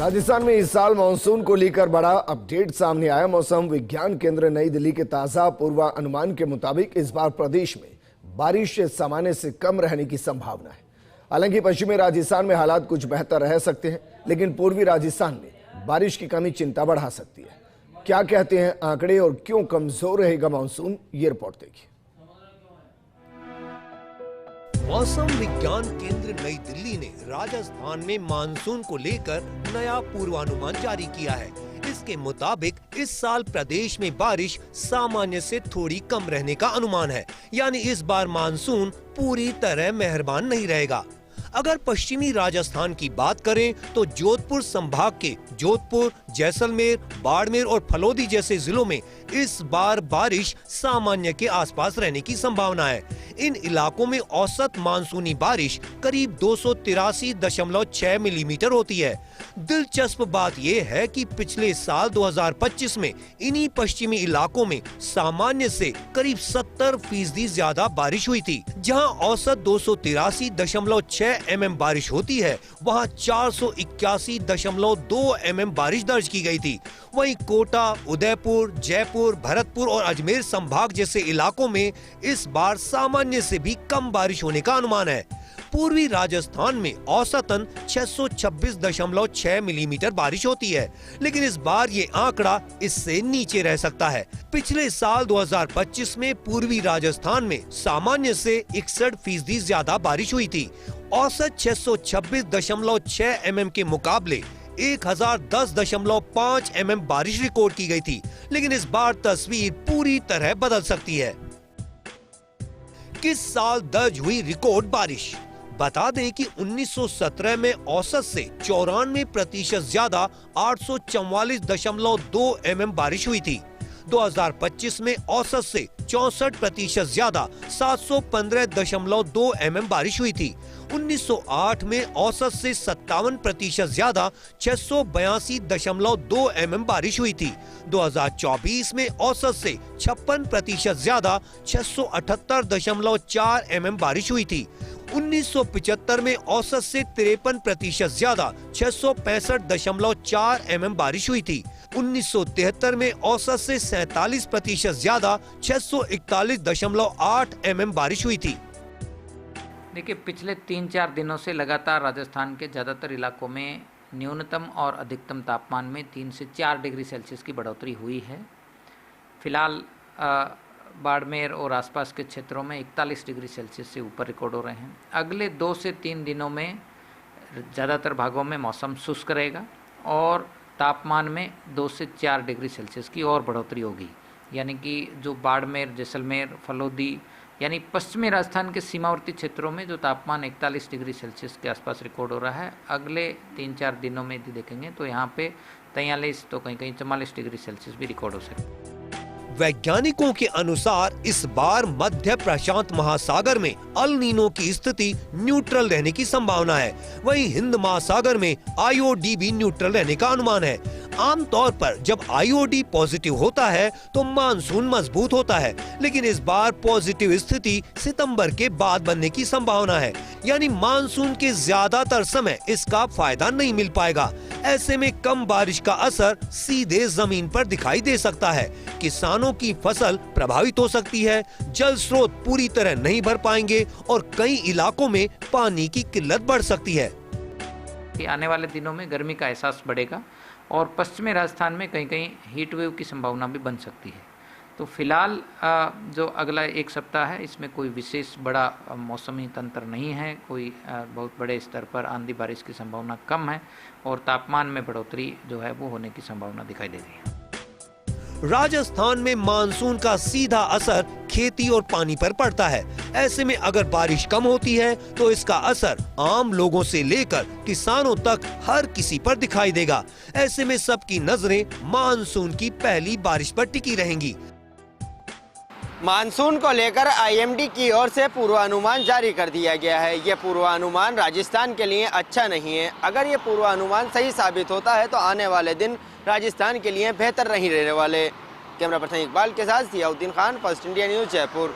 राजस्थान में इस साल मानसून को लेकर बड़ा अपडेट सामने आया। मौसम विज्ञान केंद्र नई दिल्ली के ताजा पूर्वानुमान के मुताबिक इस बार प्रदेश में बारिश सामान्य से कम रहने की संभावना है। हालांकि पश्चिमी राजस्थान में हालात कुछ बेहतर रह सकते हैं, लेकिन पूर्वी राजस्थान में बारिश की कमी चिंता बढ़ा सकती है। क्या कहते हैं आंकड़े और क्यों कमजोर रहेगा मानसून, ये रिपोर्ट देखिए। मौसम विज्ञान केंद्र नई दिल्ली ने राजस्थान में मानसून को लेकर नया पूर्वानुमान जारी किया है। इसके मुताबिक इस साल प्रदेश में बारिश सामान्य से थोड़ी कम रहने का अनुमान है, यानी इस बार मानसून पूरी तरह मेहरबान नहीं रहेगा। अगर पश्चिमी राजस्थान की बात करें तो जोधपुर संभाग के जोधपुर, जैसलमेर, बाड़मेर और फलोदी जैसे जिलों में इस बार बारिश सामान्य के आसपास रहने की संभावना है। इन इलाकों में औसत मानसूनी बारिश करीब 283.6 मिलीमीटर होती है। दिलचस्प बात यह है कि पिछले साल 2025 में इन्हीं पश्चिमी इलाकों में सामान्य से करीब 70% ज्यादा बारिश हुई थी। जहां औसत 283.6 mm बारिश होती है, वहां 481.2 mm बारिश दर्ज की गई थी। वहीं कोटा, उदयपुर, जयपुर, भरतपुर और अजमेर संभाग जैसे इलाकों में इस बार सामान्य से भी कम बारिश होने का अनुमान है। पूर्वी राजस्थान में औसतन 626.6 मिलीमीटर बारिश होती है, लेकिन इस बार ये आंकड़ा इससे नीचे रह सकता है। पिछले साल 2025 में पूर्वी राजस्थान में सामान्य से 61% ज्यादा बारिश हुई थी। औसत 626.6 mm के मुकाबले 1010.5 mm बारिश रिकॉर्ड की गई थी, लेकिन इस बार तस्वीर पूरी तरह बदल सकती है। किस साल दर्ज हुई रिकॉर्ड बारिश? बता दें कि 1917 में औसत से 94% ज्यादा 844.2 mm बारिश हुई थी। 2025 में औसत से 64% ज्यादा 715.2 mm बारिश हुई थी। 1908 में औसत से 57% ज्यादा 682.2 mm बारिश हुई थी। 2024 में औसत से 56% ज्यादा 678.4 mm बारिश हुई थी। 1975 में औसत से 53% ज्यादा 665.4 mm बारिश हुई थी। 1973 में औसत से 47% ज्यादा 641.8 mm बारिश हुई थी। देखिए, पिछले 3-4 दिनों से लगातार राजस्थान के ज़्यादातर इलाकों में न्यूनतम और अधिकतम तापमान में 3 से 4 डिग्री सेल्सियस की बढ़ोतरी हुई है। फिलहाल बाड़मेर और आसपास के क्षेत्रों में 41 डिग्री सेल्सियस से ऊपर रिकॉर्ड हो रहे हैं। अगले 2 से 3 दिनों में ज़्यादातर भागों में मौसम शुष्क रहेगा और तापमान में 2 से 4 डिग्री सेल्सियस की और बढ़ोतरी होगी, यानी कि जो बाड़मेर, जैसलमेर, फलोदी यानी पश्चिमी राजस्थान के सीमावर्ती क्षेत्रों में जो तापमान 41 डिग्री सेल्सियस के आसपास रिकॉर्ड हो रहा है, अगले 3-4 दिनों में यदि देखेंगे तो यहाँ पे 43 तो कहीं कहीं 44 डिग्री सेल्सियस भी रिकॉर्ड हो सकता है। वैज्ञानिकों के अनुसार इस बार मध्य प्रशांत महासागर में अल नीनो की स्थिति न्यूट्रल रहने की संभावना है। वहीं हिंद महासागर में आईओडी भी न्यूट्रल रहने का अनुमान है। आमतौर पर जब आईओडी पॉजिटिव होता है तो मानसून मजबूत होता है, लेकिन इस बार पॉजिटिव स्थिति सितंबर के बाद बनने की संभावना है, यानी मानसून के ज्यादातर समय इसका फायदा नहीं मिल पाएगा। ऐसे में कम बारिश का असर सीधे जमीन पर दिखाई दे सकता है। किसानों की फसल प्रभावित हो सकती है, जल स्रोत पूरी तरह नहीं भर पाएंगे और कई इलाकों में पानी की किल्लत बढ़ सकती है। आने वाले दिनों में गर्मी का एहसास बढ़ेगा और पश्चिमी राजस्थान में कहीं कहीं हीट वेव की संभावना भी बन सकती है। तो फिलहाल जो अगला 1 सप्ताह है, इसमें कोई विशेष बड़ा मौसमी तंत्र नहीं है, कोई बहुत बड़े स्तर पर आंधी बारिश की संभावना कम है और तापमान में बढ़ोतरी जो है वो होने की संभावना दिखाई दे रही है। राजस्थान में मानसून का सीधा असर खेती और पानी पर पड़ता है। ऐसे में अगर बारिश कम होती है तो इसका असर आम लोगों से लेकर किसानों तक हर किसी पर दिखाई देगा। ऐसे में सबकी नजरें मानसून की पहली बारिश पर टिकी रहेंगी। मानसून को लेकर आईएमडी की ओर से पूर्वानुमान जारी कर दिया गया है। ये पूर्वानुमान राजस्थान के लिए अच्छा नहीं है। अगर ये पूर्वानुमान सही साबित होता है तो आने वाले दिन राजस्थान के लिए बेहतर नहीं रहने वाले। कैमरा पर्सन इकबाल के साथ Ziauddin Khan, First India News, Jaipur.